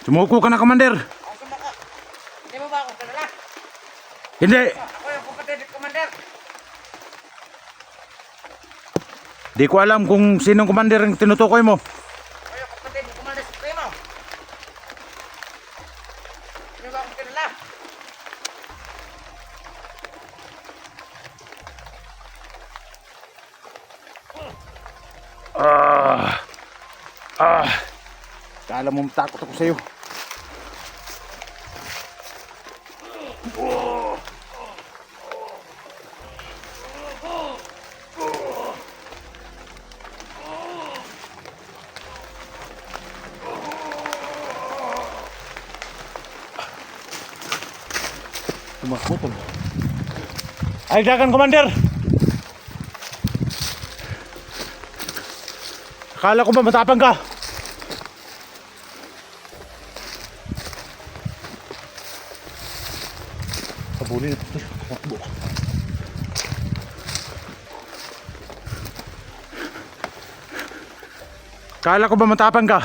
Sumuko ka na, Commander. Ako sumaka. Hindi mo ba ako kilala? Hindi. Ako yung kapatid ni Commander. Di ko alam kung sinong Commander ang tinutukoy mo. Ako yung kapatid ni Commander Supremo. Hindi mo ba ako kilala? Kala mo takot ako sa'yo. Tumakbo. Ay, dagan, Commander! Akala ko ba matapang ka? Kabuli na ito. Tumakbo. Akala ko ba matapang ka?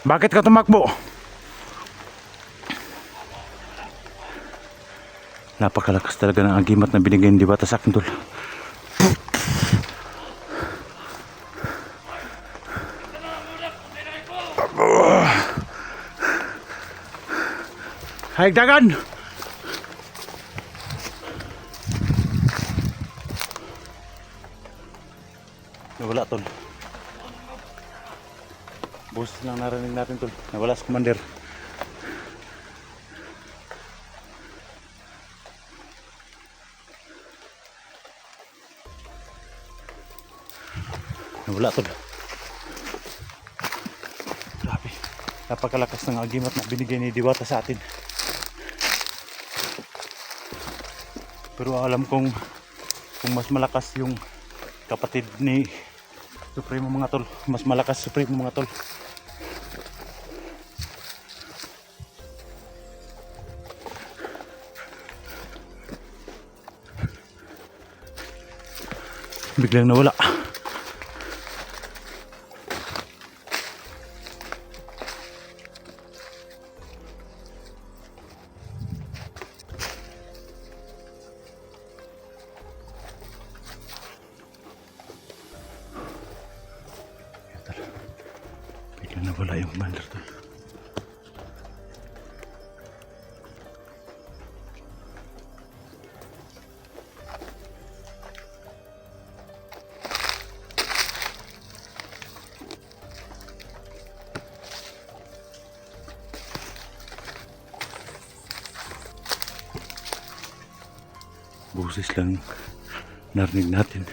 Bakit ka tumakbo? Napakalakas talaga ng agimat na binigay ng Diwata sa akin, tol. Haigdagan! Nawala, tol. Boses lang narinig natin, tol. Nawala sa Commander. Nawala, tol. Grabe. Napakalakas ng agimat na binigay ni Diwata sa atin. Pero alam kong mas malakas yung kapatid ni Supremo, mga tol. Mas malakas Supremo, mga tol. Biglang nawala. Biglang nawala yung commander, tol. Boses lang narinig natin.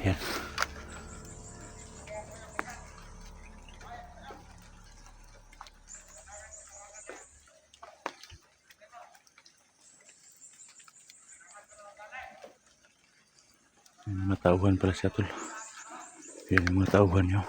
Ayan. Mga tauhan pala siya, tol. Yan yung mga tauhan nyo.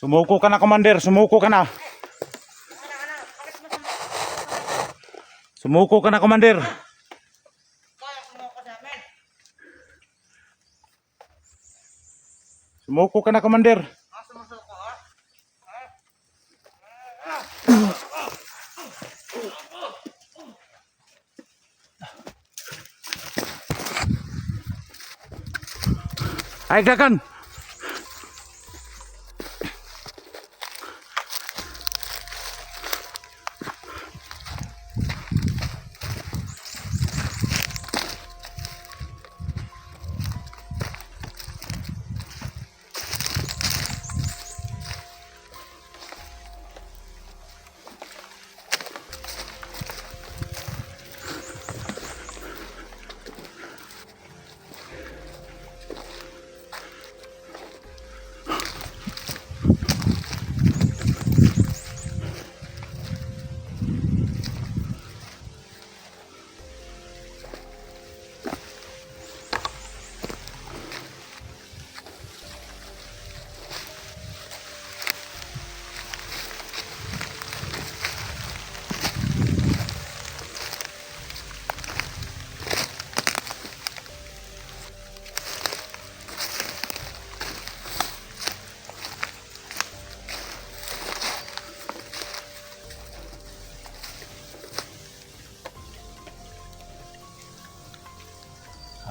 Sumuko ka na, Commander. Sumuko ka na. Sumuko ka na, Commander. Kaya sumuko sa amin. Sumuko ka na, Commander. Sumusuko, ha? Ay, dagan!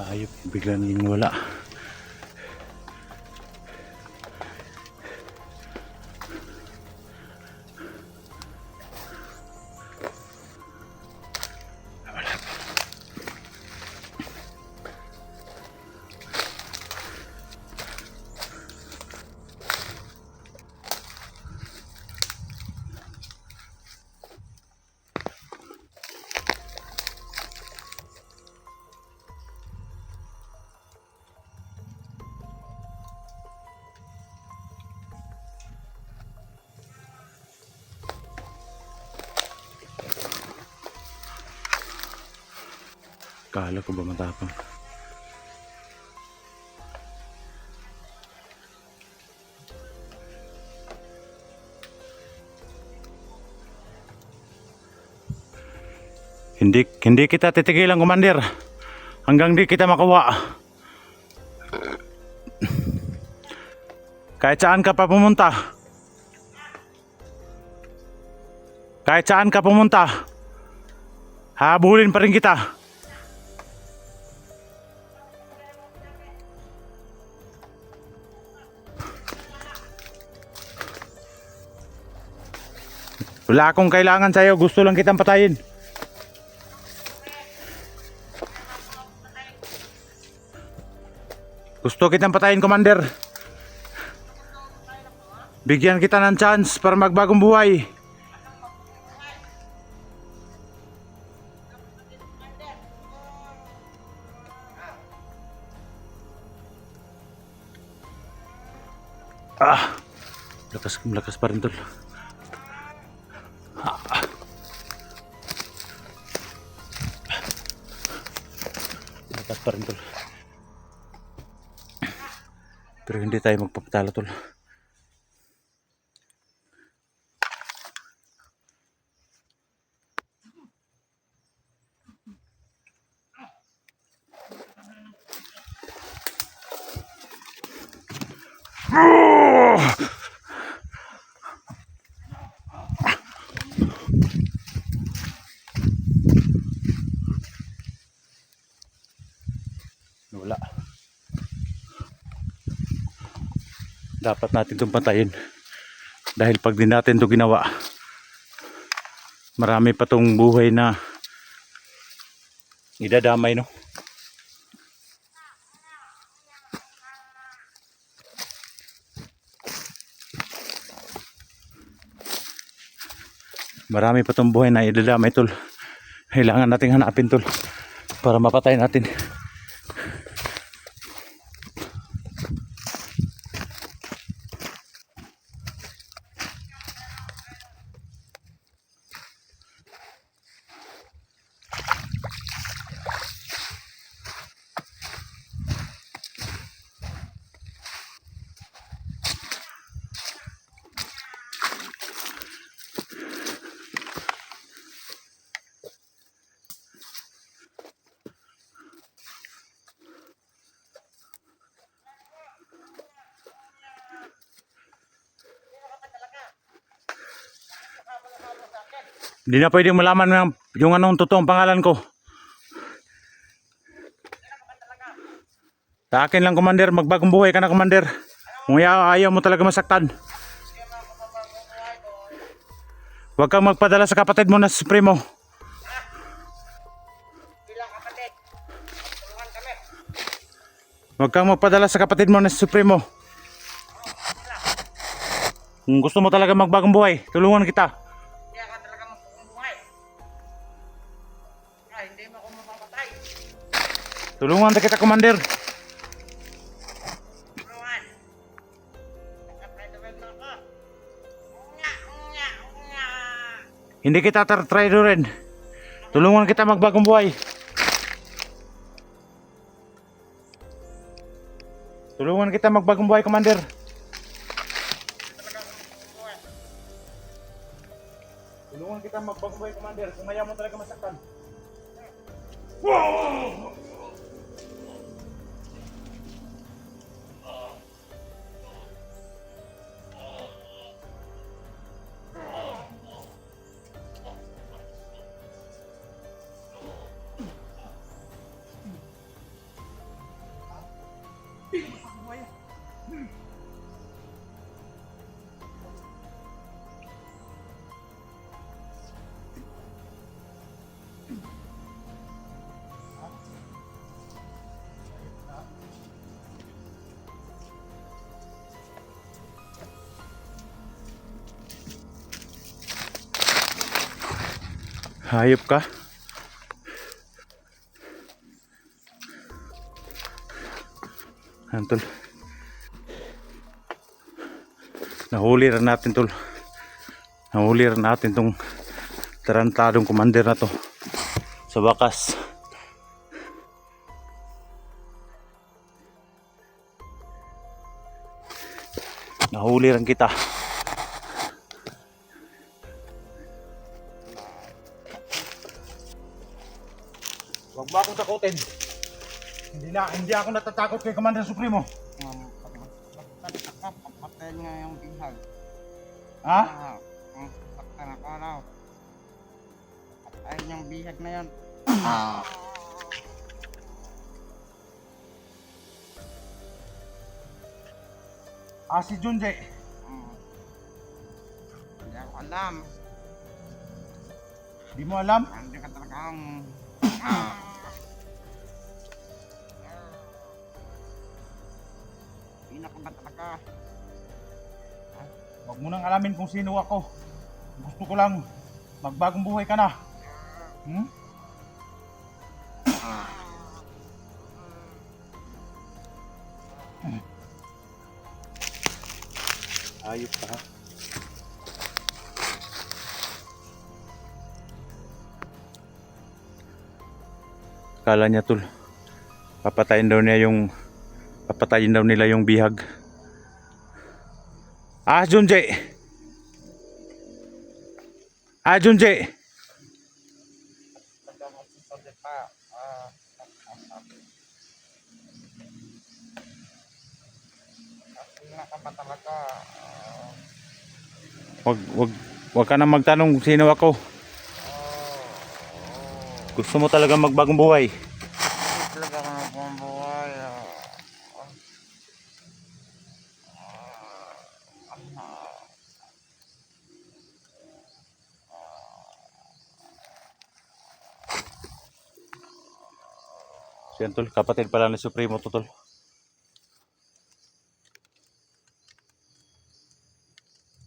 Ayop, bigla nang wala. Kala ko ba matapang? Hindi kita titigilan, Commander, hanggang di kita makuha. Kahit saan ka pa pumunta. Kahit saan ka pumunta, habulin pa rin kita. Wala akong kailangan sa'yo, gusto lang kitang patayin. Gusto kitang patayin, Commander. Bigyan kita ng chance para magbagong buhay. Lakas pa rin tol. Lakas pa rin tol. Pero hindi tayo magpapatalo tol. Wala. Dapat natin itong patayin. Dahil pag di natin ito ginawa, marami pa tong buhay na idadamay, no? Marami pa tong buhay na idadamay tol. Kailangan nating hanapin tol para mapatay natin. Hindi na pwedeng malaman yung anong totoong pangalan ko. Sa akin lang, Commander. Magbagong buhay ka na, Commander. Kung ayaw mo talaga masaktan. Hindi naman ako mabagong buhay, boy. Huwag kang magpadala sa kapatid mo na si Supremo. Bilang kapatid. Tulungan kami. Huwag kang magpadala sa kapatid mo na si Supremo. Kung gusto mo talaga magbagong buhay, tulungan kita. Hindi ka talaga mabagong buhay. Hindi mo ako mapapatay. Tulungan na kita, Commander. Tulungan. Nakapay-tawag mo ako. Nga, nga, nga. Hindi kita traidorin. Tulungan kita magbagong buhay. Tulungan kita magbagong buhay, Commander. Tulungan kita magbagong buhay, Commander. Kung ayaw mo talaga masaktan. Hayop ka. Tol. Nahuli rin natin, tol. Nahuli rin natin tong tarantadong commander na to. Sa wakas. Nahuli rin kita. Huwag mo akong takutin. Hindi ako natatakot kay Commander Supremo. Patayin nga yung bihag. Ha? Ang saktan ako raw. Patayin yung bihag na yun. Si Junjay. Hindi ako alam. Di mo alam? Hindi ka talagang... Ina ko ba talaga? Huwag mo nang alamin kung sino ako. Gusto ko lang magbagong buhay ka na. Hmm? Ayop ka, ha? Kala niya, tol, papatayin daw nila yung bihag. Junjay. Junjay. Ina ka ba talaga? Wag ka na magtanong kung sino ako. Gusto mo talaga magbagong buhay. Talaga ka na pong buhay. Siyan, tol, kapatid pala ni Supremo to, tol.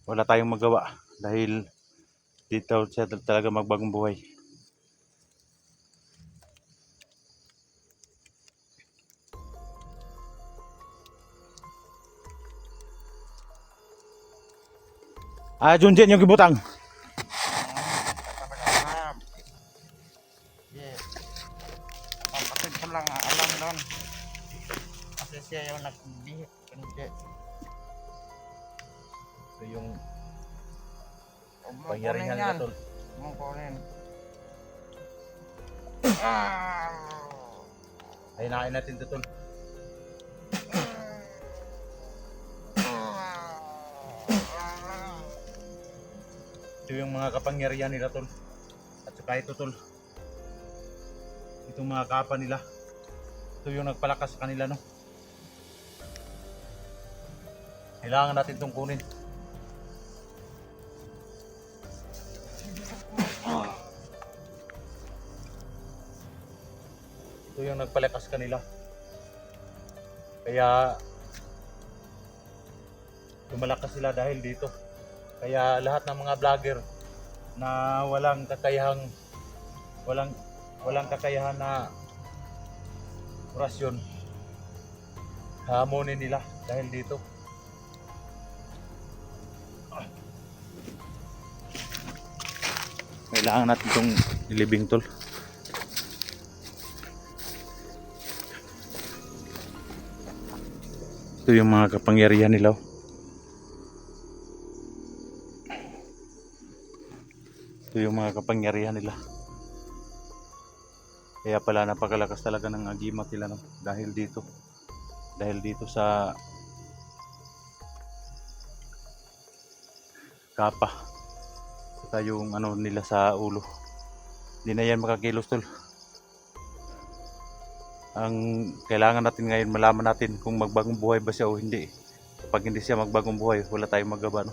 Wala tayong magawa dahil dito siya talaga magbagong buhay. Junjin yung gibutang. Kapatid ko lang alam doon. Kasi siya yung nagbihik. Hindi. Ito yung Umukunin pangyarihan yan. nila, tol. Umukunin. Ayunain natin ito, tol. Ito yung mga kapangyarihan nila, tol. At saka ito, tol. Itong mga kapa nila. Ito yung nagpalakas sa kanila, no? Kailangan natin itong kunin. Ito yung nagpalakas kanila. Kaya lumalakas sila dahil dito. Kaya lahat ng mga vlogger na walang kakayahan na orasyon, hamonin nila dahil dito. Kailangan natin itong ilibing, tol. Ito yung mga kapangyarihan nila. Ito yung mga kapangyarihan nila. Kaya pala napakalakas talaga ng agimat nila, no? Dahil dito sa kapa. Saka yung ano nila sa ulo. Hindi na yan makakilos, tol. Ang kailangan natin ngayon, malaman natin kung magbagong buhay ba siya o hindi. Kapag hindi siya magbagong buhay, wala tayong magawa, no?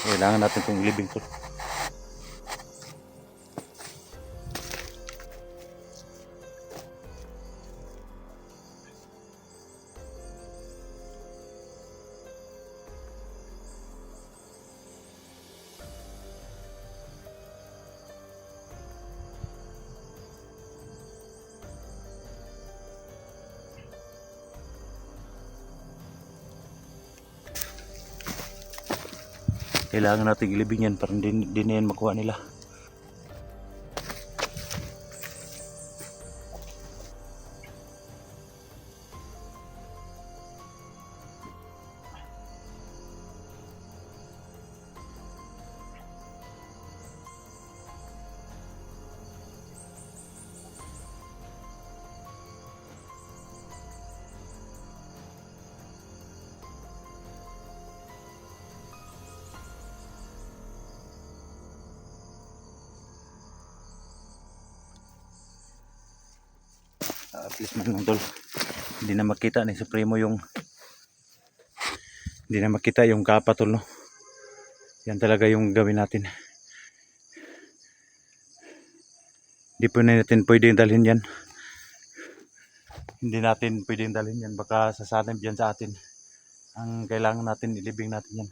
Kailangan natin itong ilibing, tol. Kailangan natin ilibing yan para hindi na yan makuha nila. At least man lang, tol, hindi na makita ni Supremo yung kapa, tol, no? Yan talaga yung gawin natin. Hindi po natin pwedeng dalhin yan. Hindi natin pwedeng dalhin yan, baka sasanib yan sa atin. Ang kailangan natin, ilibing natin yan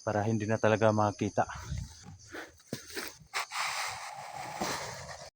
para hindi na talaga makita.